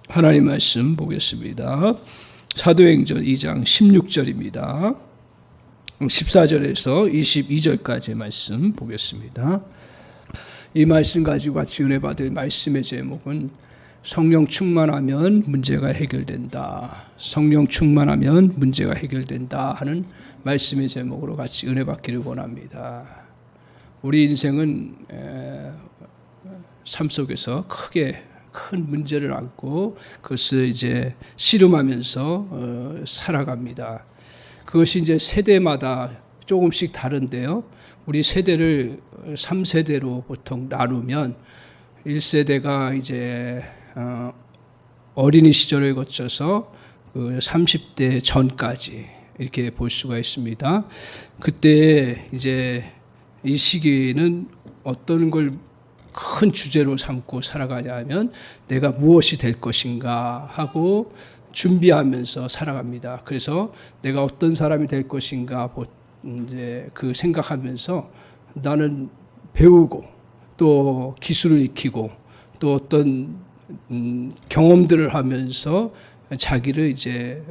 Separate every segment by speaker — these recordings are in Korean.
Speaker 1: 하나님 말씀 보겠습니다. 사도행전 2장 16절입니다. 14절에서 22절까지 말씀 보겠습니다. 이 말씀 가지고 같이 은혜 받을 말씀의 제목은 성령 충만하면 문제가 해결된다. 성령 충만하면 문제가 해결된다 하는 말씀의 제목으로 같이 은혜 받기를 원합니다. 우리 인생은 삶 속에서 큰 문제를 안고 그것을 이제 씨름하면서 살아갑니다. 그것이 이제 세대마다 조금씩 다른데요. 우리 세대를 3세대로 보통 나누면 1세대가 이제 어린이 시절을 거쳐서 그 30대 전까지 이렇게 볼 수가 있습니다. 그때 이제 이 시기는 어떤 걸 큰 주제로 삼고 살아가냐 하면 내가 무엇이 될 것인가 하고 준비하면서 살아갑니다. 그래서 내가 어떤 사람이 될 것인가 이제 그 생각하면서 나는 배우고 또 기술을 익히고 또 어떤 경험들을 하면서 자기를 이제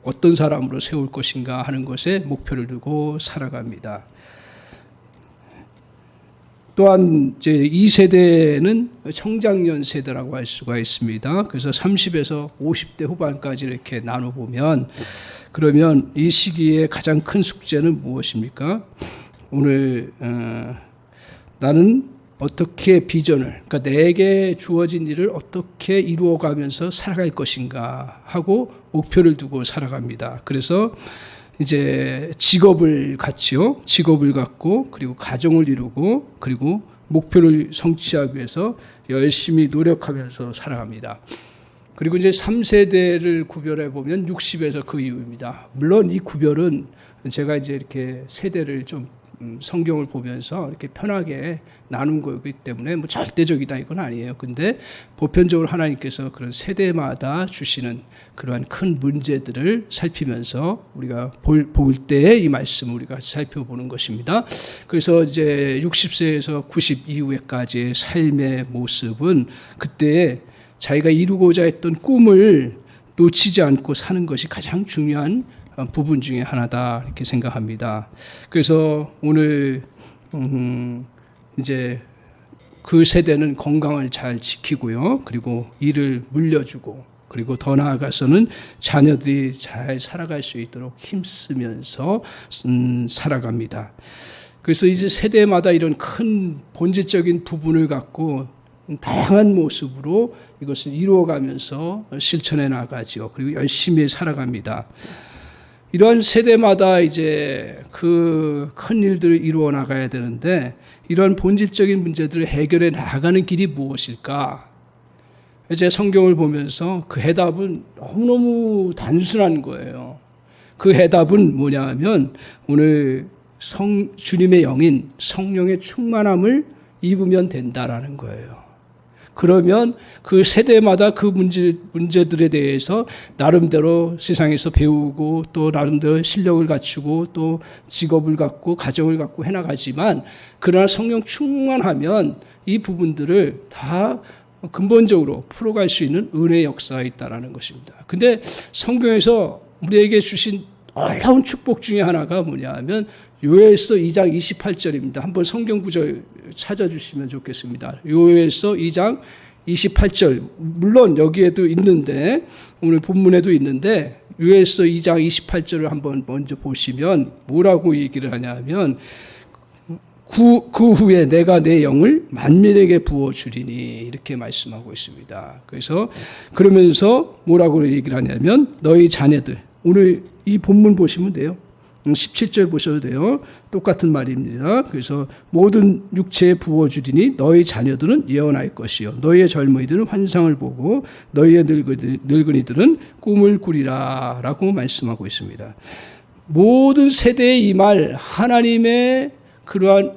Speaker 1: 어떤 사람으로 세울 것인가 하는 것에 목표를 두고 살아갑니다. 또한 이제 2세대는 청장년 세대라고 할 수가 있습니다. 그래서 30에서 50대 후반까지 이렇게 나눠보면 그러면 이 시기에 가장 큰 숙제는 무엇입니까? 오늘 나는 어떻게 비전을, 그러니까 내게 주어진 일을 어떻게 이루어가면서 살아갈 것인가 하고 목표를 두고 살아갑니다. 그래서 이제 직업을 갖지요. 직업을 갖고 그리고 가정을 이루고 그리고 목표를 성취하기 위해서 열심히 노력하면서 살아갑니다. 그리고 이제 3세대를 구별해 보면 60에서 그 이후입니다. 물론 이 구별은 제가 이제 이렇게 세대를 좀 성경을 보면서 이렇게 편하게 나눈 거기 때문에 뭐 절대적이다 이건 아니에요. 근데 보편적으로 하나님께서 그런 세대마다 주시는 그러한 큰 문제들을 살피면서 우리가 볼 때 이 말씀을 우리가 살펴보는 것입니다. 그래서 이제 60세에서 90 이후에까지의 삶의 모습은 그때 자기가 이루고자 했던 꿈을 놓치지 않고 사는 것이 가장 중요한 부분 중에 하나다 이렇게 생각합니다. 그래서 오늘 이제 그 세대는 건강을 잘 지키고요. 그리고 일을 물려주고 그리고 더 나아가서는 자녀들이 잘 살아갈 수 있도록 힘쓰면서 살아갑니다. 그래서 이제 세대마다 이런 큰 본질적인 부분을 갖고 다양한 모습으로 이것을 이루어가면서 실천해 나가죠. 그리고 열심히 살아갑니다. 이러한 세대마다 이제 그 큰 일들을 이루어 나가야 되는데 이런 본질적인 문제들을 해결해 나가는 길이 무엇일까? 이제 성경을 보면서 그 해답은 너무너무 단순한 거예요. 그 해답은 뭐냐 하면 오늘 주님의 영인 성령의 충만함을 입으면 된다라는 거예요. 그러면 그 세대마다 그 문제들에 대해서 나름대로 세상에서 배우고 또 나름대로 실력을 갖추고 또 직업을 갖고 가정을 갖고 해나가지만 그러나 성령 충만하면 이 부분들을 다 근본적으로 풀어갈 수 있는 은혜의 역사가 있다는 것입니다. 근데 성경에서 우리에게 주신 놀라운 축복 중에 하나가 뭐냐 하면 요엘서 2장 28절입니다. 한번 성경 구절 찾아주시면 좋겠습니다. 요엘서 2장 28절. 물론 여기에도 있는데 오늘 본문에도 있는데 요엘서 2장 28절을 한번 먼저 보시면 뭐라고 얘기를 하냐면 그 후에 내가 내 영을 만민에게 부어주리니 이렇게 말씀하고 있습니다. 그래서 그러면서 뭐라고 얘기를 하냐면 너희 자녀들 오늘 이 본문 보시면 돼요. 17절 보셔도 돼요. 똑같은 말입니다. 그래서 모든 육체에 부어주리니 너희 자녀들은 예언할 것이요 너희의 젊은이들은 환상을 보고 너희의 늙은이들은 꿈을 꾸리라 라고 말씀하고 있습니다. 모든 세대에 이 말 하나님의 그러한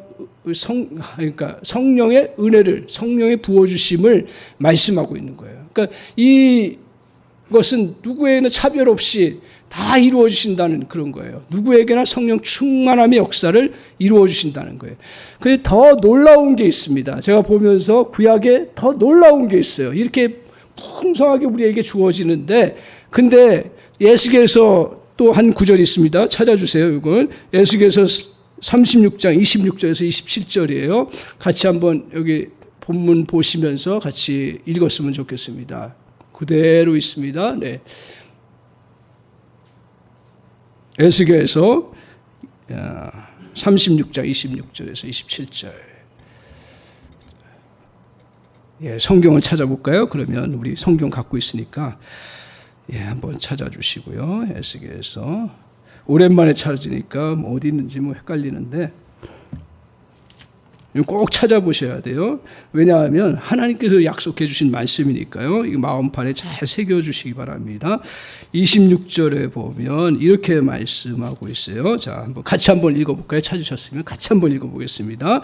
Speaker 1: 그러니까 성령의 은혜를 성령의 부어주심을 말씀하고 있는 거예요. 그러니까 이것은 누구에게나 차별 없이 다 이루어 주신다는 그런 거예요. 누구에게나 성령 충만함의 역사를 이루어 주신다는 거예요. 그런데 더 놀라운 게 있습니다. 제가 보면서 구약에 더 놀라운 게 있어요. 이렇게 풍성하게 우리에게 주어지는데, 근데 에스겔서 또 한 구절이 있습니다. 찾아주세요. 이걸 에스겔서 36장 26절에서 27절이에요. 같이 한번 여기 본문 보시면서 같이 읽었으면 좋겠습니다. 그대로 있습니다. 네. 에스겔서 36장 26절에서 27절. 예, 성경을 찾아볼까요? 그러면 우리 성경 갖고 있으니까 예, 한번 찾아주시고요. 에스겔서 오랜만에 찾으니까 뭐 어디 있는지 뭐 헷갈리는데 꼭 찾아보셔야 돼요. 왜냐하면 하나님께서 약속해 주신 말씀이니까요. 이 마음판에 잘 새겨주시기 바랍니다. 26절에 보면 이렇게 말씀하고 있어요. 자, 같이 한번 읽어볼까요? 찾으셨으면 같이 한번 읽어보겠습니다.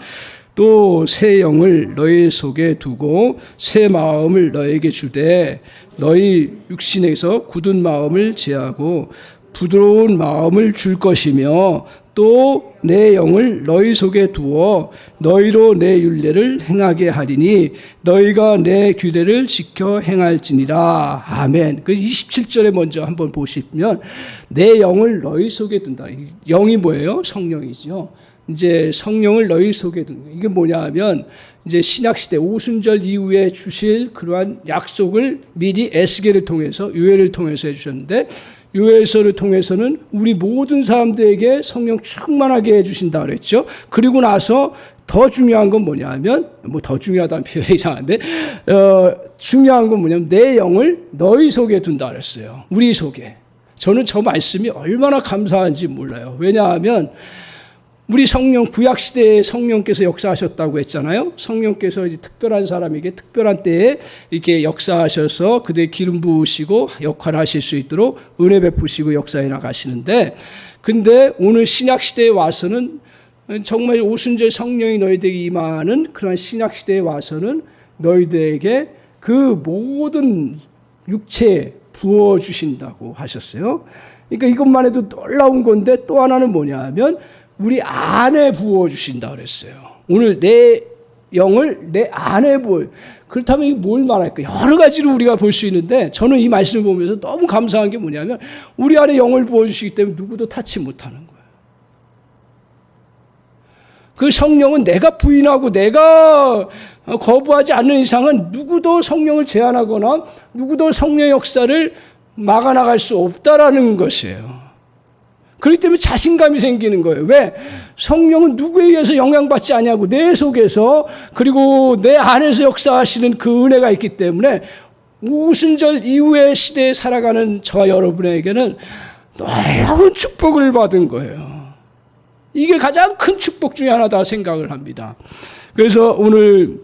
Speaker 1: 또 새 영을 너희 속에 두고 새 마음을 너에게 주되 너희 육신에서 굳은 마음을 제하고 부드러운 마음을 줄 것이며 또 내 영을 너희 속에 두어 너희로 내 율례를 행하게 하리니 너희가 내 규례를 지켜 행할지니라. 아멘. 그 27절에 먼저 한번 보시면 내 영을 너희 속에 둔다. 영이 뭐예요? 성령이죠. 이제 성령을 너희 속에 둔다. 이게 뭐냐 하면 이제 신약시대 오순절 이후에 주실 그러한 약속을 미리 에스겔을 통해서 요엘을 통해서 해주셨는데, 요엘서를 통해서는 우리 모든 사람들에게 성령 충만하게 해주신다 그랬죠. 그리고 나서 더 중요한 건 뭐냐 하면, 뭐 더 중요하다는 표현이 이상한데, 중요한 건 뭐냐면 내 영을 너희 속에 둔다 그랬어요. 우리 속에. 저는 저 말씀이 얼마나 감사한지 몰라요. 왜냐하면 우리 성령, 구약시대에 성령께서 역사하셨다고 했잖아요. 성령께서 이제 특별한 사람에게 특별한 때에 이렇게 역사하셔서 그들 기름 부으시고 역할을 하실 수 있도록 은혜 베푸시고 역사해 나가시는데, 근데 오늘 신약시대에 와서는 정말 오순절 성령이 너희들에게 임하는 그런 신약시대에 와서는 너희들에게 그 모든 육체에 부어주신다고 하셨어요. 그러니까 이것만 해도 놀라운 건데, 또 하나는 뭐냐 하면 우리 안에 부어주신다 그랬어요. 오늘 내 영을 내 안에 부어. 그렇다면 이게 뭘 말할까? 여러 가지로 우리가 볼 수 있는데, 저는 이 말씀을 보면서 너무 감사한 게 뭐냐면 우리 안에 영을 부어주시기 때문에 누구도 타치 못하는 거예요. 그 성령은 내가 부인하고 내가 거부하지 않는 이상은 누구도 성령을 제한하거나 누구도 성령의 역사를 막아나갈 수 없다라는 것이에요. 그렇기 때문에 자신감이 생기는 거예요. 왜? 성령은 누구에 의해서 영향받지 않냐고, 내 속에서 그리고 내 안에서 역사하시는 그 은혜가 있기 때문에 오순절 이후의 시대에 살아가는 저와 여러분에게는 놀라운 축복을 받은 거예요. 이게 가장 큰 축복 중에 하나다 생각을 합니다. 그래서 오늘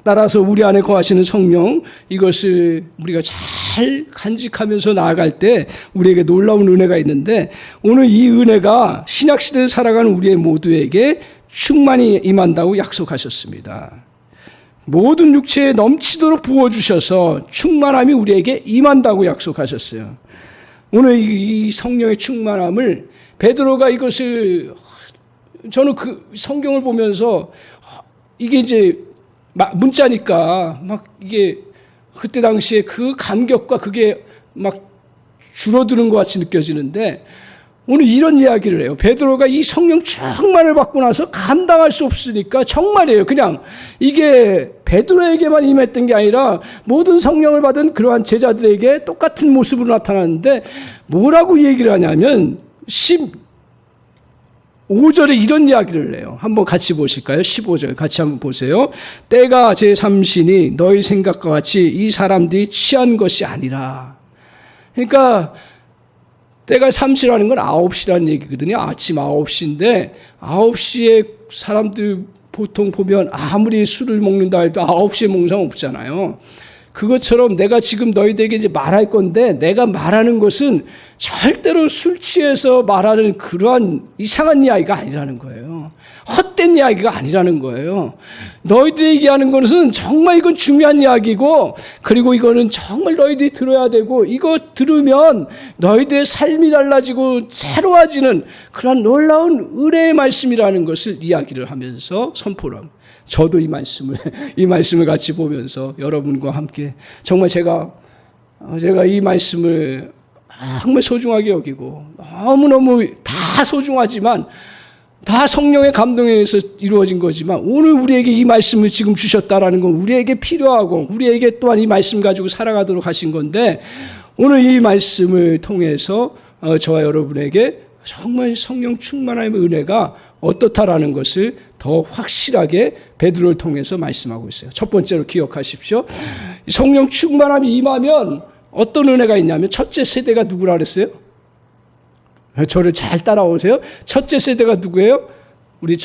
Speaker 1: 따라서 우리 안에 거하시는 성령, 이것을 우리가 잘 간직하면서 나아갈 때 우리에게 놀라운 은혜가 있는데, 오늘 이 은혜가 신약시대에 살아가는 우리의 모두에게 충만히 임한다고 약속하셨습니다. 모든 육체에 넘치도록 부어주셔서 충만함이 우리에게 임한다고 약속하셨어요. 오늘 이 성령의 충만함을 베드로가 이것을, 저는 그 성경을 보면서 이게 이제 문자니까 막 이게 그때 당시에 그 감격과 그게 막 줄어드는 것 같이 느껴지는데, 오늘 이런 이야기를 해요. 베드로가 이 성령 충만을 받고 나서 감당할 수 없으니까, 정말이에요. 그냥 이게 베드로에게만 임했던 게 아니라 모든 성령을 받은 그러한 제자들에게 똑같은 모습으로 나타나는데, 뭐라고 얘기를 하냐면 15절에 이런 이야기를 해요. 한번 같이 보실까요? 15절 같이 한번 보세요. 때가 제3신이 너희 생각과 같이 이 사람들이 취한 것이 아니라. 그러니까 때가 3시라는 건 9시라는 얘기거든요. 아침 9시인데 9시에 사람들 보통 보면 아무리 술을 먹는다 해도 9시에 먹는 사람 없잖아요. 그것처럼 내가 지금 너희들에게 이제 말할 건데, 내가 말하는 것은 절대로 술 취해서 말하는 그러한 이상한 이야기가 아니라는 거예요. 헛된 이야기가 아니라는 거예요. 너희들이 얘기하는 것은 정말 이건 중요한 이야기고, 그리고 이거는 정말 너희들이 들어야 되고, 이거 들으면 너희들의 삶이 달라지고 새로워지는 그런 놀라운 은혜의 말씀이라는 것을 이야기를 하면서 선포를 합니다. 저도 이 말씀을 같이 보면서 여러분과 함께 정말 제가 이 말씀을 정말 소중하게 여기고 너무너무 다 소중하지만 다 성령의 감동에 의해서 이루어진 거지만 오늘 우리에게 이 말씀을 지금 주셨다라는 건 우리에게 필요하고 우리에게 또한 이 말씀 가지고 살아가도록 하신 건데 오늘 이 말씀을 통해서 저와 여러분에게 정말 성령 충만함의 은혜가 어떻다라는 것을 더 확실하게 베드로를 통해서 말씀하고 있어요. 첫 번째로 기억하십시오. 성령 충만함이 임하면 어떤 은혜가 있냐면 첫째 세대가 누구라 그랬어요? 저를 잘 따라오세요. 첫째 세대가 누구예요? 우리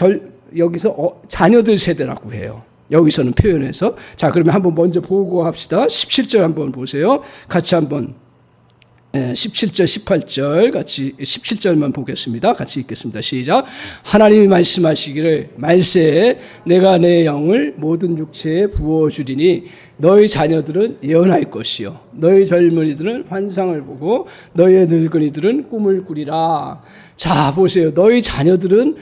Speaker 1: 여기서 자녀들 세대라고 해요. 여기서는 표현해서. 자, 그러면 한번 먼저 보고 합시다. 17절 한번 보세요. 같이 한번 17절, 18절 같이 17절만 보겠습니다. 같이 읽겠습니다. 시작. 하나님이 말씀하시기를 말세에 내가 내 영을 모든 육체에 부어주리니 너희 자녀들은 예언할 것이요 너희 젊은이들은 환상을 보고 너희 늙은이들은 꿈을 꾸리라. 자, 보세요. 너희 자녀들은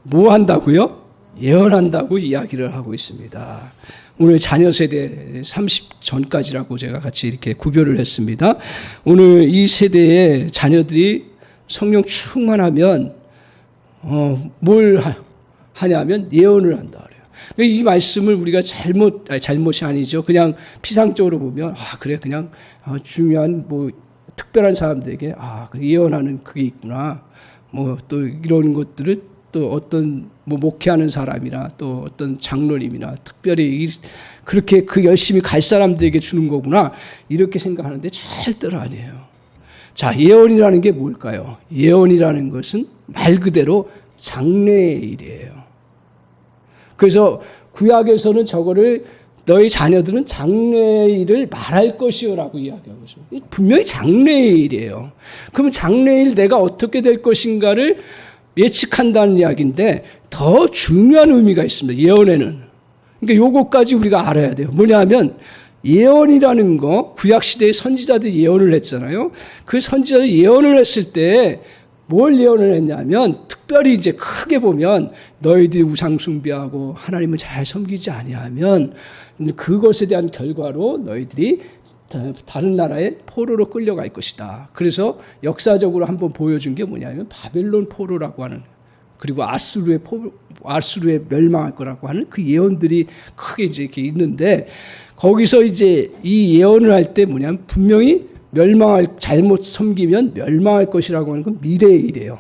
Speaker 1: 뭐 한다고요? 예언한다고 이야기를 하고 있습니다. 오늘 자녀 세대 30 전까지라고 제가 같이 이렇게 구별을 했습니다. 오늘 이 세대의 자녀들이 성령 충만하면 뭘 하냐면 예언을 한다 그래요. 이 말씀을 우리가 잘못이 아니죠. 그냥 피상적으로 보면 그래 그냥 중요한 뭐 특별한 사람들에게 예언하는 그게 있구나. 뭐 또 이런 것들을 또 어떤 뭐 목회하는 사람이나 또 어떤 장로님이나 특별히 그렇게 열심히 갈 사람들에게 주는 거구나 이렇게 생각하는데 절대로 아니에요. 자, 예언이라는 게 뭘까요? 예언이라는 것은 말 그대로 장래의 일이에요. 그래서 구약에서는 저거를 너희 자녀들은 장래의 일을 말할 것이요라고 이야기하고 있습니다. 분명히 장래의 일이에요. 그러면 장래의 일 내가 어떻게 될 것인가를 예측한다는 이야기인데 더 중요한 의미가 있습니다. 예언에는. 그러니까 요거까지 우리가 알아야 돼요. 뭐냐면 예언이라는 거 구약시대의 선지자들이 예언을 했잖아요. 그 선지자들이 예언을 했을 때 뭘 예언을 했냐면 특별히 이제 크게 보면 너희들이 우상 숭배하고 하나님을 잘 섬기지 아니하면 그것에 대한 결과로 너희들이 다른 나라에 포로로 끌려갈 것이다. 그래서 역사적으로 한번 보여준 게 뭐냐면 바벨론 포로라고 하는 그리고 아수르에 멸망할 거라고 하는 그 예언들이 크게 이제 이렇게 있는데 거기서 이제 이 예언을 할 때 뭐냐면 분명히 잘못 섬기면 멸망할 것이라고 하는 건 미래의 일이에요.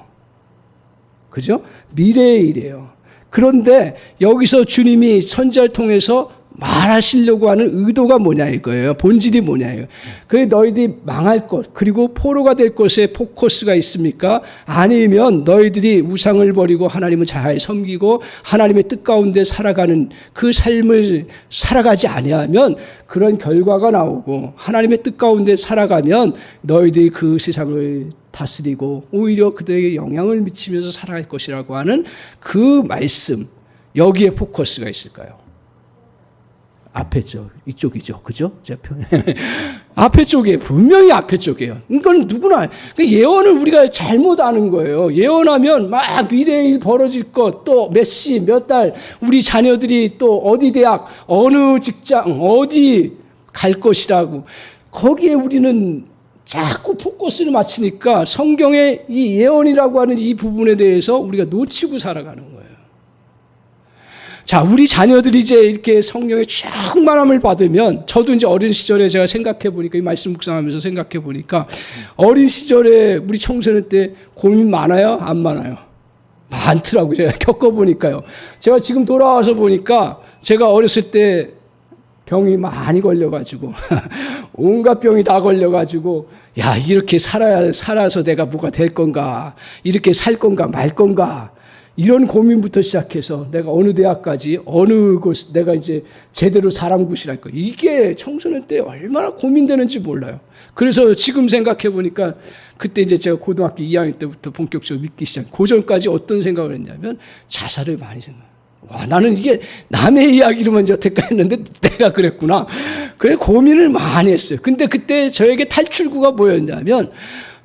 Speaker 1: 그죠? 미래의 일이에요. 그런데 여기서 주님이 선지자를 통해서 말하시려고 하는 의도가 뭐냐 이거예요. 본질이 뭐냐 이거예요. 그래 너희들이 망할 것 그리고 포로가 될 것에 포커스가 있습니까? 아니면 너희들이 우상을 버리고 하나님을 잘 섬기고 하나님의 뜻 가운데 살아가는 그 삶을 살아가지 아니하면 그런 결과가 나오고 하나님의 뜻 가운데 살아가면 너희들이 그 세상을 다스리고 오히려 그들에게 영향을 미치면서 살아갈 것이라고 하는 그 말씀 여기에 포커스가 있을까요? 앞에죠. 이쪽이죠. 그죠? 앞에 쪽에 분명히 앞에 쪽이에요. 이건 누구나 예언을 우리가 잘못 아는 거예요. 예언하면 막 미래의 일 벌어질 것, 또 몇 시, 몇 달 우리 자녀들이 또 어디 대학, 어느 직장, 어디 갈 것이라고 거기에 우리는 자꾸 포커스를 맞추니까 성경의 이 예언이라고 하는 이 부분에 대해서 우리가 놓치고 살아가는 거예요. 자, 우리 자녀들이 이제 이렇게 성령의 충만함을 받으면 저도 이제 어린 시절에 제가 생각해 보니까 이 말씀 묵상하면서 생각해 보니까 어린 시절에 우리 청소년 때 고민 많아요? 안 많아요? 많더라고요. 제가 겪어보니까요. 제가 지금 돌아와서 보니까 제가 어렸을 때 병이 많이 걸려가지고 온갖 병이 다 걸려가지고 야 이렇게 살아서 내가 뭐가 될 건가 이렇게 살 건가 말 건가 이런 고민부터 시작해서 내가 어느 대학까지 어느 곳 내가 이제 제대로 사람 구실할 거 이게 청소년 때 얼마나 고민되는지 몰라요. 그래서 지금 생각해 보니까 그때 이제 제가 고등학교 2학년 때부터 본격적으로 믿기 시작. 고전까지 어떤 생각을 했냐면 자살을 많이 생각해요. 와, 나는 이게 남의 이야기로만 여태까지 했는데 내가 그랬구나. 그래 고민을 많이 했어요. 근데 그때 저에게 탈출구가 뭐였냐면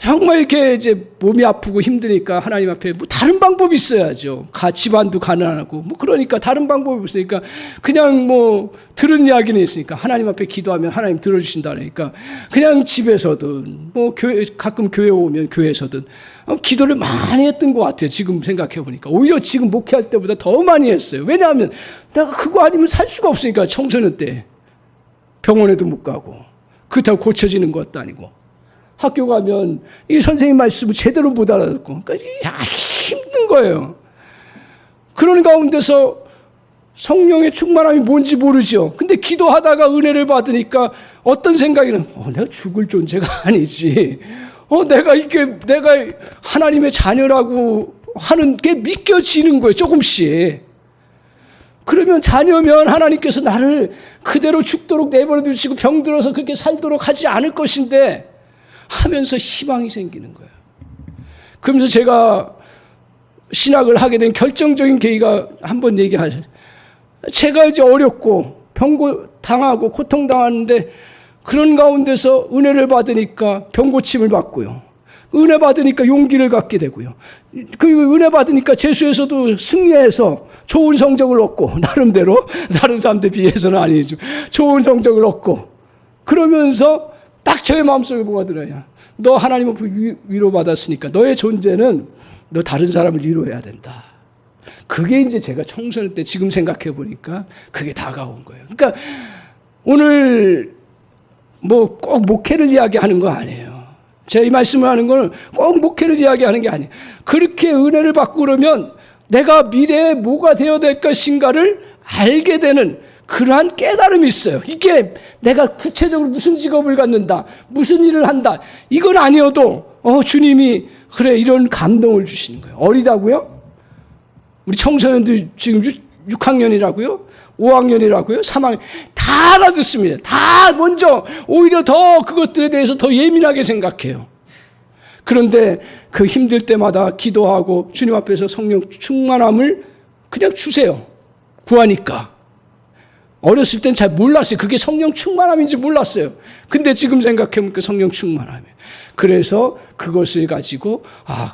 Speaker 1: 정말 이렇게 이제 몸이 아프고 힘드니까 하나님 앞에 뭐 다른 방법이 있어야죠. 집안도 가난하고 뭐 그러니까 다른 방법이 없으니까 그냥 뭐 들은 이야기는 있으니까 하나님 앞에 기도하면 하나님 들어주신다 그러니까 그냥 집에서든 뭐 가끔 교회 오면 교회에서든 기도를 많이 했던 것 같아요. 지금 생각해 보니까 오히려 지금 목회할 때보다 더 많이 했어요. 왜냐하면 내가 그거 아니면 살 수가 없으니까. 청소년 때 병원에도 못 가고 그렇다고 고쳐지는 것도 아니고 학교 가면 이 선생님 말씀을 제대로 못 알아듣고 그러니까 힘든 거예요. 그런 가운데서 성령의 충만함이 뭔지 모르죠. 근데 기도하다가 은혜를 받으니까 어떤 생각이는 내가 죽을 존재가 아니지. 내가 하나님의 자녀라고 하는 게 믿겨지는 거예요. 조금씩. 그러면 자녀면 하나님께서 나를 그대로 죽도록 내버려 두시고 병들어서 그렇게 살도록 하지 않을 것인데 하면서 희망이 생기는 거예요. 그러면서 제가 신학을 하게 된 결정적인 계기가 한번 얘기하죠. 제가 이제 어렵고 병고 당하고 고통당하는데 그런 가운데서 은혜를 받으니까 병고침을 받고요. 은혜 받으니까 용기를 갖게 되고요. 그리고 은혜 받으니까 재수에서도 승리해서 좋은 성적을 얻고 나름대로 다른 사람들 비해서는 아니죠. 좋은 성적을 얻고 그러면서 딱 저의 마음속에 뭐가 들어요. 너 하나님 앞에 위로받았으니까 너의 존재는 너 다른 사람을 위로해야 된다. 그게 이제 제가 청소년 때 지금 생각해 보니까 그게 다가온 거예요. 그러니까 오늘 뭐 꼭 목회를 이야기하는 거 아니에요. 제가 이 말씀을 하는 건 꼭 목회를 이야기하는 게 아니에요. 그렇게 은혜를 받고 그러면 내가 미래에 뭐가 되어야 될 것인가를 알게 되는 그러한 깨달음이 있어요. 이게 내가 구체적으로 무슨 직업을 갖는다, 무슨 일을 한다, 이건 아니어도 주님이 그래 이런 감동을 주시는 거예요. 어리다고요? 우리 청소년들 지금 6학년이라고요? 5학년이라고요? 3학년 다 알아듣습니다. 다 먼저 오히려 더 그것들에 대해서 더 예민하게 생각해요. 그런데 그 힘들 때마다 기도하고 주님 앞에서 성령 충만함을 그냥 주세요. 구하니까. 어렸을 땐 잘 몰랐어요. 그게 성령 충만함인지 몰랐어요. 근데 지금 생각해보니까 성령 충만함이에요. 그래서 그것을 가지고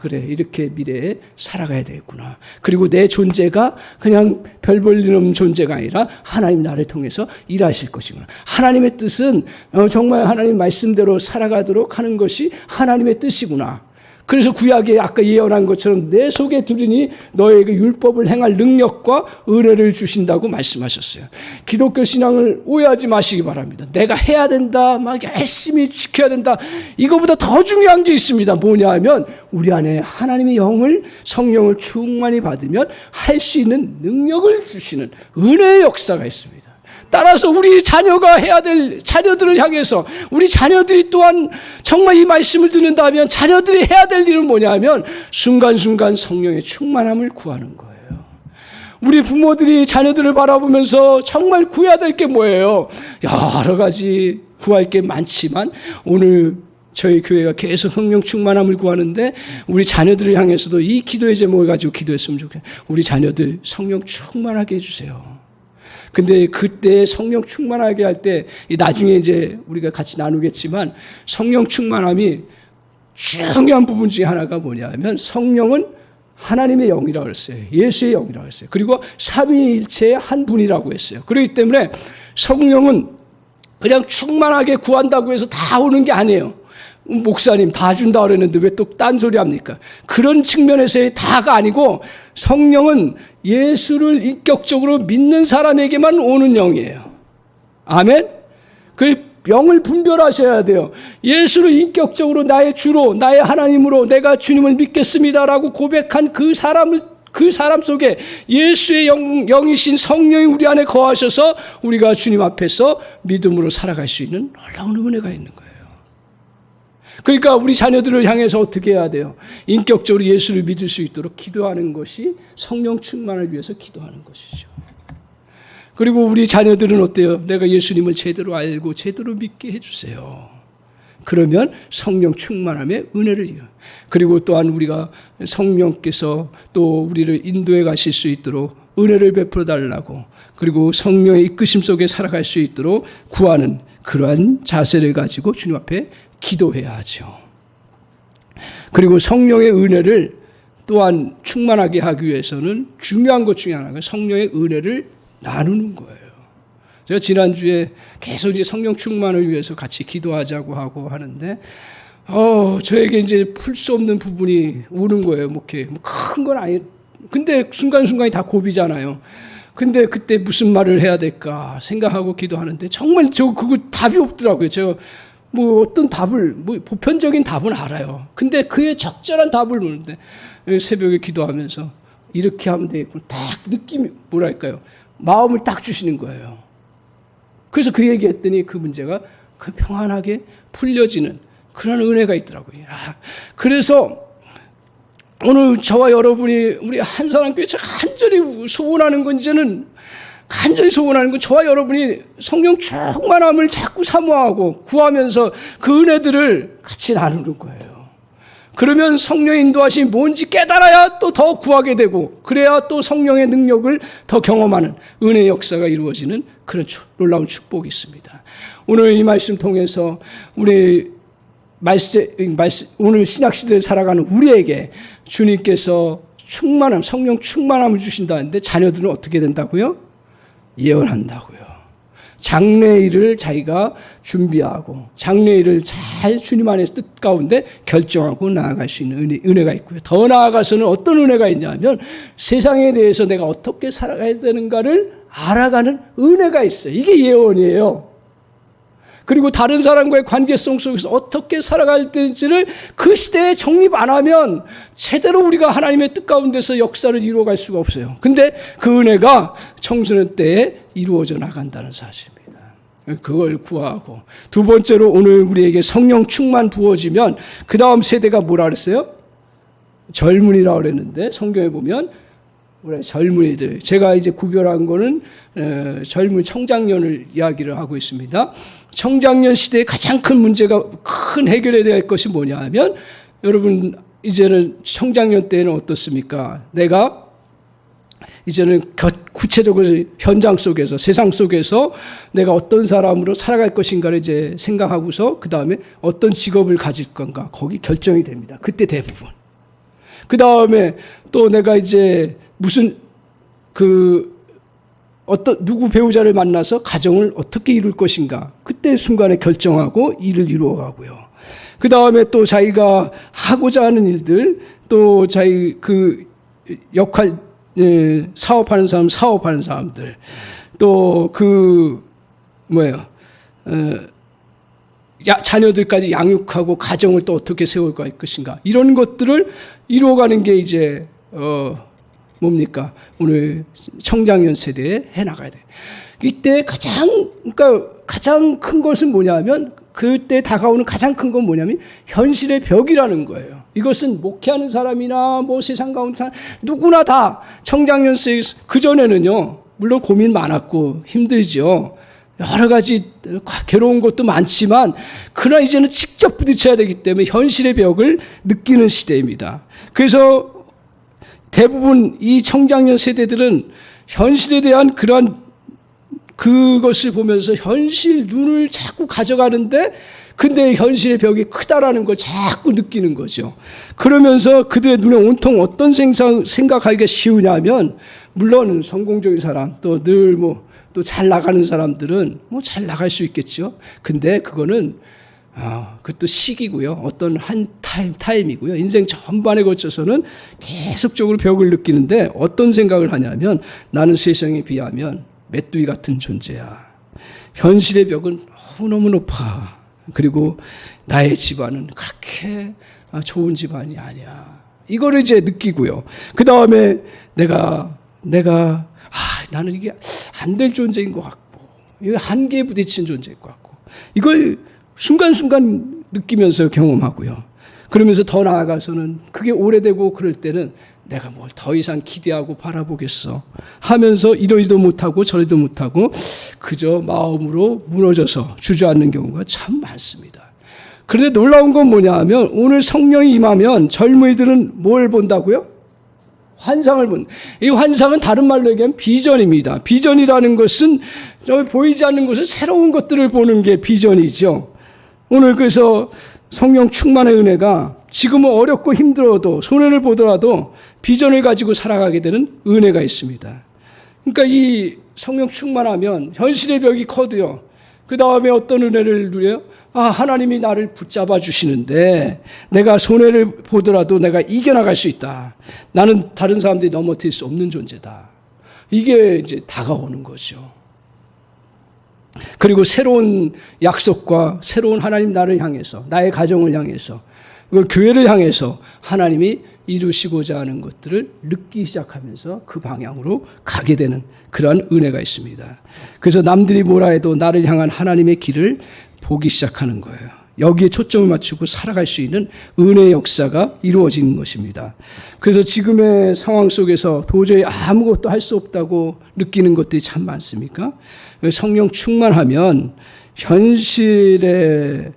Speaker 1: 그래 이렇게 미래에 살아가야 되겠구나. 그리고 내 존재가 그냥 별 볼 일 없는 존재가 아니라 하나님 나를 통해서 일하실 것이구나. 하나님의 뜻은 정말 하나님 말씀대로 살아가도록 하는 것이 하나님의 뜻이구나. 그래서 구약에 아까 예언한 것처럼 내 속에 두리니 너에게 율법을 행할 능력과 은혜를 주신다고 말씀하셨어요. 기독교 신앙을 오해하지 마시기 바랍니다. 내가 해야 된다, 막 열심히 지켜야 된다. 이거보다 더 중요한 게 있습니다. 뭐냐 하면 우리 안에 하나님의 영을 성령을 충만히 받으면 할 수 있는 능력을 주시는 은혜의 역사가 있습니다. 따라서 우리 자녀가 해야 될 자녀들을 향해서 우리 자녀들이 또한 정말 이 말씀을 듣는다면 자녀들이 해야 될 일은 뭐냐 하면 순간순간 성령의 충만함을 구하는 거예요. 우리 부모들이 자녀들을 바라보면서 정말 구해야 될 게 뭐예요? 여러 가지 구할 게 많지만 오늘 저희 교회가 계속 성령 충만함을 구하는데 우리 자녀들을 향해서도 이 기도의 제목을 가지고 기도했으면 좋겠어요. 우리 자녀들 성령 충만하게 해주세요. 근데 그때 성령 충만하게 할 때 나중에 이제 우리가 같이 나누겠지만 성령 충만함이 중요한 부분 중에 하나가 뭐냐면 성령은 하나님의 영이라고 했어요. 예수의 영이라고 했어요. 그리고 삼위일체의 한 분이라고 했어요. 그렇기 때문에 성령은 그냥 충만하게 구한다고 해서 다 오는 게 아니에요. 목사님 다 준다 그랬는데 왜 또 딴소리 합니까? 그런 측면에서의 다가 아니고 성령은 예수를 인격적으로 믿는 사람에게만 오는 영이에요. 아멘? 그 영을 분별하셔야 돼요. 예수를 인격적으로 나의 주로 나의 하나님으로 내가 주님을 믿겠습니다라고 고백한 그 사람 속에 예수의 영이신 성령이 우리 안에 거하셔서 우리가 주님 앞에서 믿음으로 살아갈 수 있는 놀라운 은혜가 있는 거예요. 그러니까 우리 자녀들을 향해서 어떻게 해야 돼요? 인격적으로 예수를 믿을 수 있도록 기도하는 것이 성령 충만을 위해서 기도하는 것이죠. 그리고 우리 자녀들은 어때요? 내가 예수님을 제대로 알고 제대로 믿게 해주세요. 그러면 성령 충만함의 은혜를 이어. 그리고 또한 우리가 성령께서 또 우리를 인도해 가실 수 있도록 은혜를 베풀어 달라고 그리고 성령의 이끄심 속에 살아갈 수 있도록 구하는 그러한 자세를 가지고 주님 앞에 기도해야 하죠. 그리고 성령의 은혜를 또한 충만하게 하기 위해서는 중요한 것 중에 하나가 성령의 은혜를 나누는 거예요. 제가 지난주에 계속 이제 성령 충만을 위해서 같이 기도하자고 하고 하는데, 저에게 이제 풀 수 없는 부분이 오는 거예요. 뭐 큰 건 아니, 근데 순간순간이 다 고비잖아요. 근데 그때 무슨 말을 해야 될까 생각하고 기도하는데 정말 그거 답이 없더라고요. 제가 뭐 어떤 답을, 뭐 보편적인 답은 알아요. 근데 그의 적절한 답을 모르는데, 새벽에 기도하면서 이렇게 하면 되겠구나. 딱 느낌이, 뭐랄까요, 마음을 딱 주시는 거예요. 그래서 그 얘기했더니 그 문제가 그 평안하게 풀려지는 그런 은혜가 있더라고요. 그래서 오늘 저와 여러분이, 우리 한사람교회 간절히 소원하는 건, 이제는 간절히 소원하는 건 저와 여러분이 성령 충만함을 자꾸 사모하고 구하면서 그 은혜들을 같이 나누는 거예요. 그러면 성령의 인도하심이 뭔지 깨달아야 또 더 구하게 되고, 그래야 또 성령의 능력을 더 경험하는 은혜의 역사가 이루어지는 그런 놀라운 축복이 있습니다. 오늘 이 말씀 통해서 우리 오늘 신약시대를 살아가는 우리에게 주님께서 충만함, 성령 충만함을 주신다는데, 자녀들은 어떻게 된다고요? 예언한다고요. 장래일을 자기가 준비하고 장래일을 잘 주님 안에서 뜻 가운데 결정하고 나아갈 수 있는 은혜가 있고요. 더 나아가서는 어떤 은혜가 있냐면, 세상에 대해서 내가 어떻게 살아가야 되는가를 알아가는 은혜가 있어요. 이게 예언이에요. 그리고 다른 사람과의 관계성 속에서 어떻게 살아갈 때인지를 그 시대에 정립 안 하면 제대로 우리가 하나님의 뜻 가운데서 역사를 이루어갈 수가 없어요. 근데 그 은혜가 청소년 때에 이루어져 나간다는 사실입니다. 그걸 구하고, 두 번째로 오늘 우리에게 성령 충만 부어지면 그 다음 세대가 뭐라 그랬어요? 젊은이라고 그랬는데, 성경에 보면 우리 젊은이들, 제가 이제 구별한 거는 젊은 청장년을 이야기를 하고 있습니다. 청장년 시대의 가장 큰 문제가, 큰 해결해야 될 것이 뭐냐 하면, 여러분 이제는 청장년 때는 어떻습니까? 내가 이제는 구체적으로 현장 속에서, 세상 속에서 내가 어떤 사람으로 살아갈 것인가를 이제 생각하고서 그 다음에 어떤 직업을 가질 건가, 거기 결정이 됩니다. 그때 대부분. 그 다음에 또 내가 이제 무슨 어떤 누구 배우자를 만나서 가정을 어떻게 이룰 것인가, 그때 순간에 결정하고 일을 이루어가고요. 그 다음에 또 자기가 하고자 하는 일들, 또 자기 그 역할, 사업하는 사람들, 또 자녀들까지 양육하고 가정을 또 어떻게 세울 것인가, 이런 것들을 이루어가는 게 이제 뭡니까? 오늘 청장년 세대에 해나가야 돼요. 이때 가장 큰 것은 뭐냐면, 그때 다가오는 가장 큰 건 뭐냐면 현실의 벽이라는 거예요. 이것은 목회하는 사람이나 뭐 세상 가운데 사람 누구나 다 청장년 세대, 그전에는요, 물론 고민 많았고 힘들죠. 여러 가지 괴로운 것도 많지만, 그러나 이제는 직접 부딪혀야 되기 때문에 현실의 벽을 느끼는 시대입니다. 그래서 대부분 이 청장년 세대들은 현실에 대한 그것을 보면서 현실 눈을 자꾸 가져가는데, 근데 현실의 벽이 크다라는 걸 자꾸 느끼는 거죠. 그러면서 그들의 눈에 온통 어떤 생각하기가 쉬우냐면, 물론 성공적인 사람, 또 늘 또 잘 나가는 사람들은 잘 나갈 수 있겠죠. 근데 그거는 그것도 시기고요. 어떤 한 타임이고요. 인생 전반에 걸쳐서는 계속적으로 벽을 느끼는데, 어떤 생각을 하냐면, 나는 세상에 비하면 메뚜기 같은 존재야. 현실의 벽은 너무 높아. 그리고 나의 집안은 그렇게 좋은 집안이 아니야. 이거를 이제 느끼고요. 그 다음에 나는 이게 안 될 존재인 것 같고, 이거 한계에 부딪힌 존재인 것 같고, 이걸 순간순간 느끼면서 경험하고요. 그러면서 더 나아가서는 그게 오래되고 그럴 때는 내가 뭘 더 이상 기대하고 바라보겠어 하면서 이러지도 못하고 저러지도 못하고 그저 마음으로 무너져서 주저앉는 경우가 참 많습니다. 그런데 놀라운 건 뭐냐 하면, 오늘 성령이 임하면 젊은이들은 뭘 본다고요? 환상을 본다. 이 환상은 다른 말로 얘기하면 비전입니다. 비전이라는 것은 보이지 않는 것을, 새로운 것들을 보는 게 비전이죠. 오늘 그래서 성령 충만의 은혜가 지금은 어렵고 힘들어도 손해를 보더라도 비전을 가지고 살아가게 되는 은혜가 있습니다. 그러니까 이 성령 충만하면 현실의 벽이 커도요. 그 다음에 어떤 은혜를 누려요? 하나님이 나를 붙잡아 주시는데 내가 손해를 보더라도 내가 이겨나갈 수 있다. 나는 다른 사람들이 넘어뜨릴 수 없는 존재다. 이게 이제 다가오는 거죠. 그리고 새로운 약속과 새로운 하나님 나를 향해서, 나의 가정을 향해서, 교회를 향해서 하나님이 이루시고자 하는 것들을 느끼기 시작하면서 그 방향으로 가게 되는 그러한 은혜가 있습니다. 그래서 남들이 뭐라 해도 나를 향한 하나님의 길을 보기 시작하는 거예요. 여기에 초점을 맞추고 살아갈 수 있는 은혜의 역사가 이루어지는 것입니다. 그래서 지금의 상황 속에서 도저히 아무것도 할 수 없다고 느끼는 것들이 참 많습니까? 성령 충만하면 현실에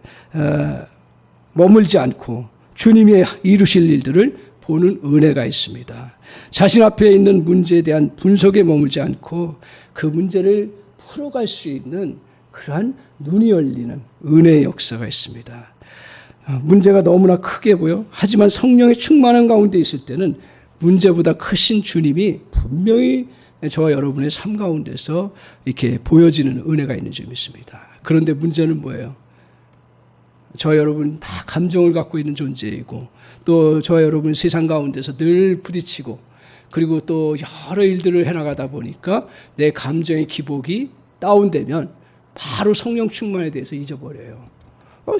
Speaker 1: 머물지 않고 주님이 이루실 일들을 보는 은혜가 있습니다. 자신 앞에 있는 문제에 대한 분석에 머물지 않고 그 문제를 풀어갈 수 있는 그러한 눈이 열리는 은혜의 역사가 있습니다. 문제가 너무나 크게 보여. 하지만 성령의 충만한 가운데 있을 때는 문제보다 크신 주님이 분명히 저와 여러분의 삶 가운데서 이렇게 보여지는 은혜가 있는 줄 믿습니다. 그런데 문제는 뭐예요? 저와 여러분 다 감정을 갖고 있는 존재이고 또 저와 여러분 세상 가운데서 늘 부딪히고 그리고 또 여러 일들을 해나가다 보니까 내 감정의 기복이 다운되면 바로 성령 충만에 대해서 잊어버려요.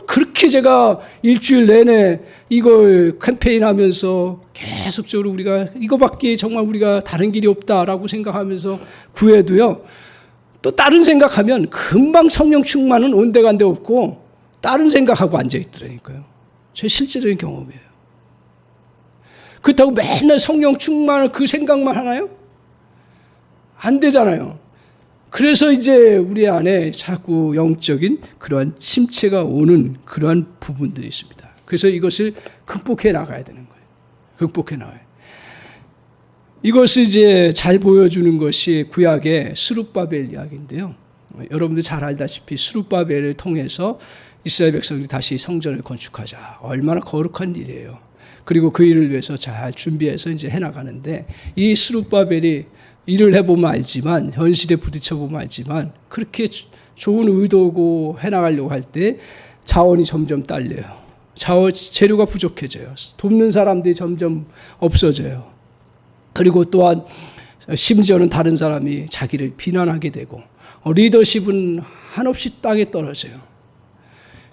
Speaker 1: 그렇게 제가 일주일 내내 이걸 캠페인하면서 계속적으로 우리가 이거밖에 정말 우리가 다른 길이 없다라고 생각하면서 구해도요. 또 다른 생각하면 금방 성령 충만은 온데간데 없고 다른 생각하고 앉아있더라니까요. 제 실제적인 경험이에요. 그렇다고 맨날 성령 충만을 그 생각만 하나요? 안 되잖아요. 그래서 이제 우리 안에 자꾸 영적인 그러한 침체가 오는 그러한 부분들이 있습니다. 그래서 이것을 극복해 나가야 되는 거예요. 극복해 나가요. 이것을 이제 잘 보여주는 것이 구약의 스룹바벨 이야기인데요. 여러분들 잘 알다시피 스룹바벨을 통해서 이스라엘 백성들이 다시 성전을 건축하자. 얼마나 거룩한 일이에요. 그리고 그 일을 위해서 잘 준비해서 이제 해나가는데 이 스룹바벨이 일을 해보면 알지만 현실에 부딪혀보면 알지만 그렇게 좋은 의도고 해나가려고 할 때 자원이 점점 딸려요. 재료가 부족해져요. 돕는 사람들이 점점 없어져요. 그리고 또한 심지어는 다른 사람이 자기를 비난하게 되고 리더십은 한없이 땅에 떨어져요.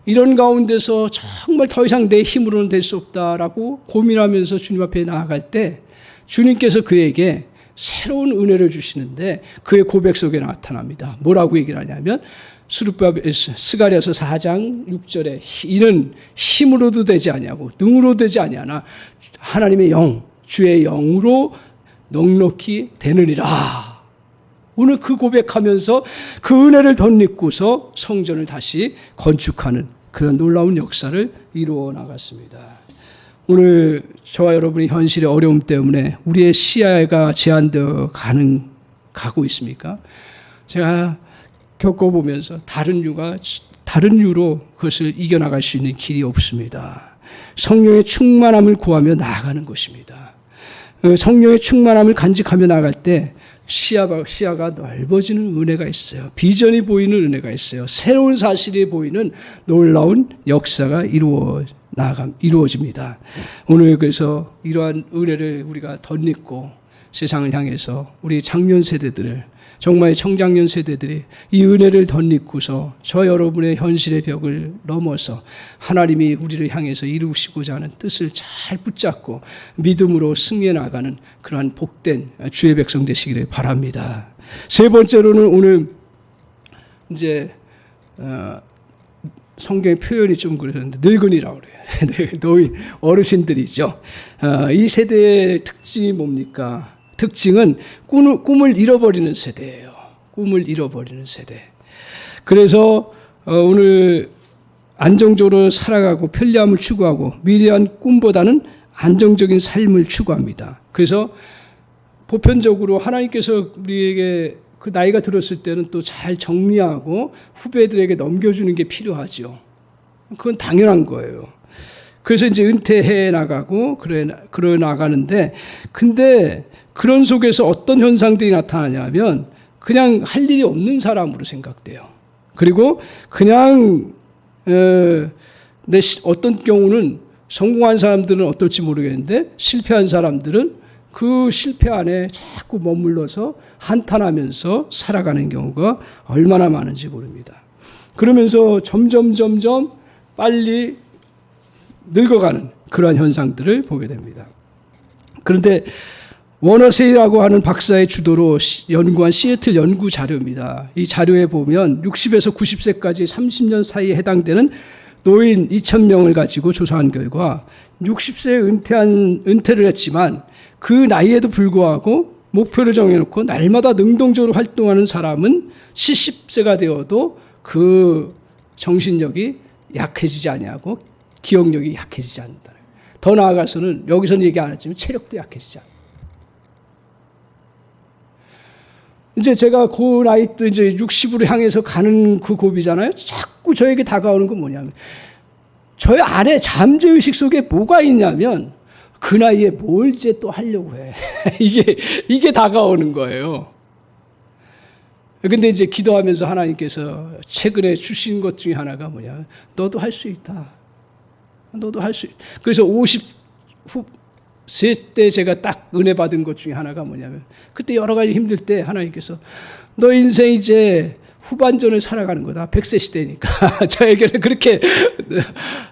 Speaker 1: 이런 가운데서 정말 더 이상 내 힘으로는 될 수 없다라고 고민하면서 주님 앞에 나아갈 때 주님께서 그에게 새로운 은혜를 주시는데 그의 고백 속에 나타납니다. 뭐라고 얘기를 하냐면 스가랴서 4장 6절에 이는 힘으로도 되지 아니하고 능으로 되지 아니하나 하나님의 영 주의 영으로 넉넉히 되느니라. 오늘 그 고백하면서 그 은혜를 덧입고서 성전을 다시 건축하는 그런 놀라운 역사를 이루어 나갔습니다. 오늘 저와 여러분의 현실의 어려움 때문에 우리의 시야가 제한되어 가고 있습니까? 제가 겪어보면서 다른 유로 그것을 이겨나갈 수 있는 길이 없습니다. 성령의 충만함을 구하며 나아가는 것입니다. 성령의 충만함을 간직하며 나아갈 때 시야가 넓어지는 은혜가 있어요. 비전이 보이는 은혜가 있어요. 새로운 사실이 보이는 놀라운 역사가 이루어집니다. 오늘 그래서 이러한 은혜를 우리가 덧입고 세상을 향해서 우리 장년 세대들을 정말 청장년 세대들이 이 은혜를 덧입고서 저 여러분의 현실의 벽을 넘어서 하나님이 우리를 향해서 이루시고자 하는 뜻을 잘 붙잡고 믿음으로 승리해 나가는 그러한 복된 주의 백성 되시기를 바랍니다. 세 번째로는 오늘 이제 성경의 표현이 좀 그러는데 늙은이라고 그래요. 노인 어르신들이죠. 이 세대의 특징이 뭡니까? 특징은 꿈을 잃어버리는 세대예요. 꿈을 잃어버리는 세대. 그래서 오늘 안정적으로 살아가고 편리함을 추구하고 미래한 꿈보다는 안정적인 삶을 추구합니다. 그래서 보편적으로 하나님께서 우리에게 그 나이가 들었을 때는 또 잘 정리하고 후배들에게 넘겨주는 게 필요하죠. 그건 당연한 거예요. 그래서 이제 은퇴해 나가고 그래 나가는데, 근데 그런 속에서 어떤 현상들이 나타나냐면 그냥 할 일이 없는 사람으로 생각돼요. 그리고 그냥 어떤 경우는 성공한 사람들은 어떨지 모르겠는데 실패한 사람들은 그 실패 안에 자꾸 머물러서 한탄하면서 살아가는 경우가 얼마나 많은지 모릅니다. 그러면서 점점 빨리 늙어가는 그러한 현상들을 보게 됩니다. 그런데 워너세이라고 하는 박사의 주도로 연구한 시애틀 연구 자료입니다. 이 자료에 보면 60에서 90세까지 30년 사이에 해당되는 노인 2,000명을 가지고 조사한 결과 60세에 은퇴를 했지만 그 나이에도 불구하고 목표를 정해놓고 날마다 능동적으로 활동하는 사람은 70세가 되어도 그 정신력이 약해지지 아니하고 기억력이 약해지지 않는다. 더 나아가서는 여기서는 얘기 안 했지만 체력도 약해지지 않는다. 이제 제가 그 나이 때 이제 60으로 향해서 가는 그 고비잖아요. 자꾸 저에게 다가오는 건 뭐냐면 저의 안에 잠재의식 속에 뭐가 있냐면 그 나이에 뭘 이제 또 하려고 해. 이게 다가오는 거예요. 근데 이제 기도하면서 하나님께서 최근에 주신 것 중에 하나가 뭐냐. 너도 할 수 있다. 너도 할 수 있다. 그래서 50세 때 제가 딱 은혜 받은 것 중에 하나가 뭐냐면 그때 여러 가지 힘들 때 하나님께서 너 인생 이제 후반전을 살아가는 거다. 100세 시대니까. 저에게는 그렇게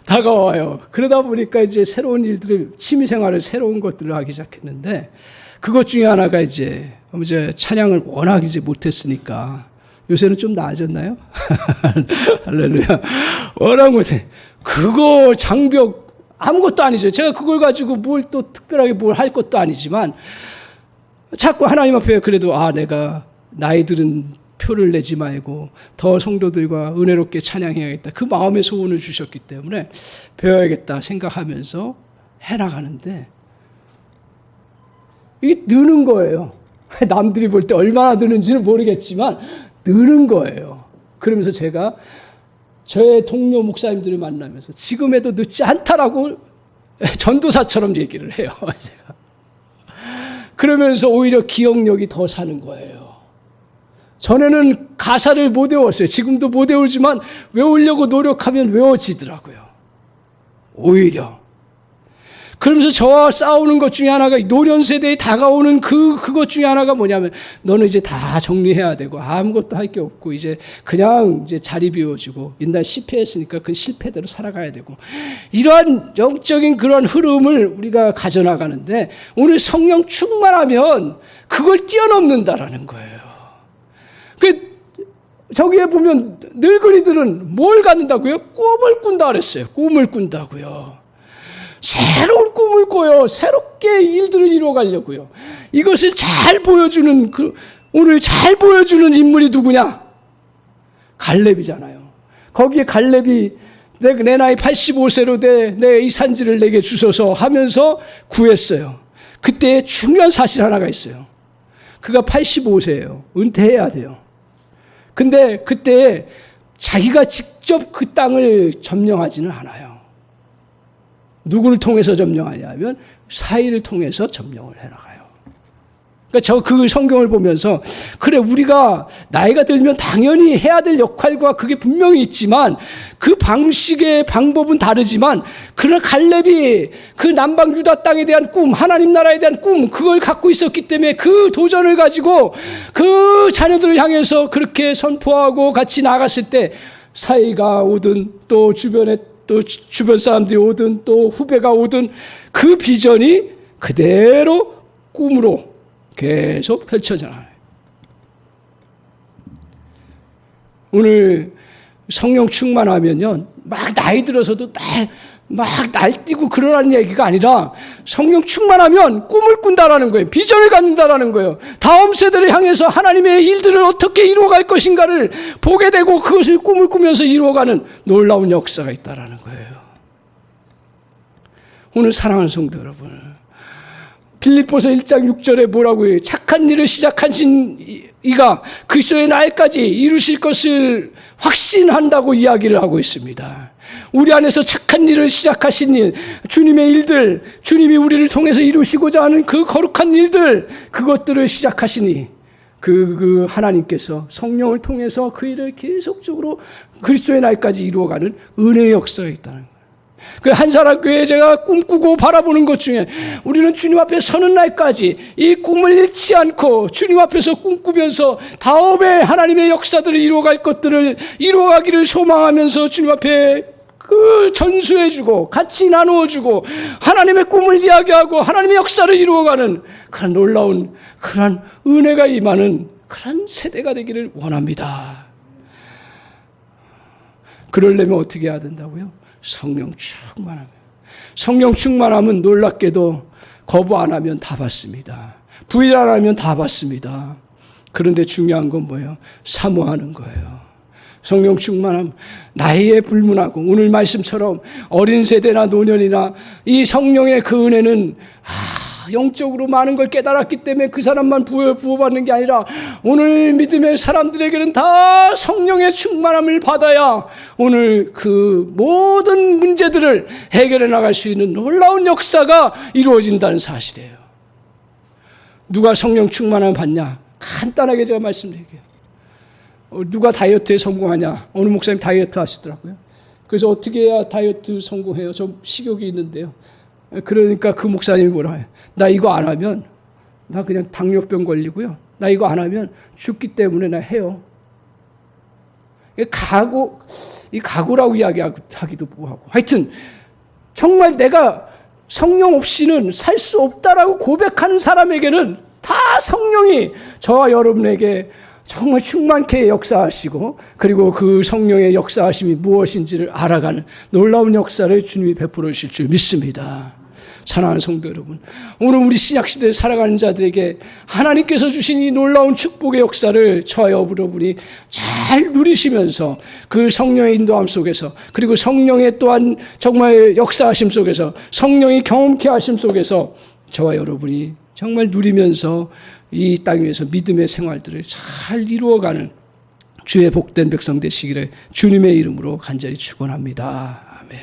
Speaker 1: 다가와요. 그러다 보니까 이제 새로운 일들을, 취미생활을 새로운 것들을 하기 시작했는데 그것 중에 하나가 이제 찬양을 워낙 이제 못했으니까 요새는 좀 나아졌나요? 할렐루야. 워낙 못해. 그거 장벽 아무것도 아니죠. 제가 그걸 가지고 뭘 또 특별하게 뭘 할 것도 아니지만 자꾸 하나님 앞에 그래도 내가 나이 들은 표를 내지 말고 더 성도들과 은혜롭게 찬양해야겠다. 그 마음의 소원을 주셨기 때문에 배워야겠다 생각하면서 해나가는데 이게 느는 거예요. 남들이 볼 때 얼마나 느는지는 모르겠지만 느는 거예요. 그러면서 제가 저의 동료 목사님들을 만나면서 지금에도 늦지 않다라고 전도사처럼 얘기를 해요. 제가. 그러면서 오히려 기억력이 더 사는 거예요. 전에는 가사를 못 외웠어요. 지금도 못 외우지만 외우려고 노력하면 외워지더라고요. 오히려. 그러면서 저와 싸우는 것 중에 하나가 노년 세대에 다가오는 그것 중에 하나가 뭐냐면 너는 이제 다 정리해야 되고 아무것도 할 게 없고 이제 그냥 이제 자리 비워지고 옛날 실패했으니까 그 실패대로 살아가야 되고 이러한 영적인 그런 흐름을 우리가 가져나가는데 오늘 성령 충만하면 그걸 뛰어넘는다라는 거예요. 저기에 보면 늙은이들은 뭘 갖는다고요? 꿈을 꾼다 그랬어요. 꿈을 꾼다고요. 새로운 꿈을 꿔요. 새롭게 일들을 이루어가려고요. 이것을 잘 보여주는 오늘 잘 보여주는 인물이 누구냐? 갈렙이잖아요. 거기에 갈렙이 내 나이 85세로 내 이 산지를 내게 주소서 하면서 구했어요. 그때 중요한 사실 하나가 있어요. 그가 85세예요. 은퇴해야 돼요. 근데 그때 자기가 직접 그 땅을 점령하지는 않아요. 누구를 통해서 점령하냐면 사이를 통해서 점령을 해나가요. 그러니까 그 성경을 보면서 그래 우리가 나이가 들면 당연히 해야 될 역할과 그게 분명히 있지만 그 방법은 다르지만 그러나 갈렙이 그 남방 유다 땅에 대한 꿈, 하나님 나라에 대한 꿈 그걸 갖고 있었기 때문에 그 도전을 가지고 그 자녀들을 향해서 그렇게 선포하고 같이 나갔을 때 사이가 오든 또 주변에 또 주변 사람들이 오든 또 후배가 오든 그 비전이 그대로 꿈으로 계속 펼쳐져요. 오늘 성령 충만하면요, 막 나이 들어서도 막 날뛰고 그러라는 얘기가 아니라 성령 충만하면 꿈을 꾼다라는 거예요. 비전을 갖는다라는 거예요. 다음 세대를 향해서 하나님의 일들을 어떻게 이루어갈 것인가를 보게 되고 그것을 꿈을 꾸면서 이루어가는 놀라운 역사가 있다라는 거예요. 오늘 사랑하는 성도 여러분, 빌립보서 1장 6절에 뭐라고 해요? 착한 일을 시작하신 이가 그리스도의 날까지 이루실 것을 확신한다고 이야기를 하고 있습니다. 우리 안에서 착한 거룩한 일을 시작하신 일, 주님의 일들, 주님이 우리를 통해서 이루시고자 하는 그 거룩한 일들, 그것들을 시작하시니 그 하나님께서 성령을 통해서 그 일을 계속적으로 그리스도의 날까지 이루어가는 은혜의 역사가 있다는 거예요. 그 한사랑교회 제가 꿈꾸고 바라보는 것 중에 우리는 주님 앞에 서는 날까지 이 꿈을 잃지 않고 주님 앞에서 꿈꾸면서 다음에 하나님의 역사들을 이루어갈 것들을 이루어가기를 소망하면서 주님 앞에 그 전수해주고 같이 나누어주고 하나님의 꿈을 이야기하고 하나님의 역사를 이루어가는 그런 놀라운 그런 은혜가 임하는 그런 세대가 되기를 원합니다. 그러려면 어떻게 해야 된다고요? 성령 충만하면. 성령 충만하면 놀랍게도 거부 안 하면 다 받습니다. 부인 안 하면 다 받습니다. 그런데 중요한 건 뭐예요? 사모하는 거예요. 성령 충만함, 나이에 불문하고 오늘 말씀처럼 어린 세대나 노년이나 이 성령의 그 은혜는 영적으로 많은 걸 깨달았기 때문에 그 사람만 부어받는 게 아니라 오늘 믿음의 사람들에게는 다 성령의 충만함을 받아야 오늘 그 모든 문제들을 해결해 나갈 수 있는 놀라운 역사가 이루어진다는 사실이에요. 누가 성령 충만함을 받냐? 간단하게 제가 말씀드릴게요. 누가 다이어트에 성공하냐? 어느 목사님 다이어트 하시더라고요. 그래서 어떻게 해야 다이어트 성공해요? 저 식욕이 있는데요. 그러니까 그 목사님이 뭐라 해요? 나 이거 안 하면 나 그냥 당뇨병 걸리고요. 나 이거 안 하면 죽기 때문에 나 해요. 이 각오라고 이야기하기도 뭐하고. 하여튼 정말 내가 성령 없이는 살 수 없다라고 고백하는 사람에게는 다 성령이 저와 여러분에게 정말 충만케 역사하시고 그리고 그 성령의 역사하심이 무엇인지를 알아가는 놀라운 역사를 주님이 베풀어 주실 줄 믿습니다. 사랑하는 성도 여러분, 오늘 우리 신약시대에 살아가는 자들에게 하나님께서 주신 이 놀라운 축복의 역사를 저와 여러분이 잘 누리시면서 그 성령의 인도함 속에서 그리고 성령의 또한 정말 역사하심 속에서 성령이 경험케 하심 속에서 저와 여러분이 정말 누리면서 이 땅 위에서 믿음의 생활들을 잘 이루어가는 주의 복된 백성 되시기를 주님의 이름으로 간절히 축원합니다. 아멘.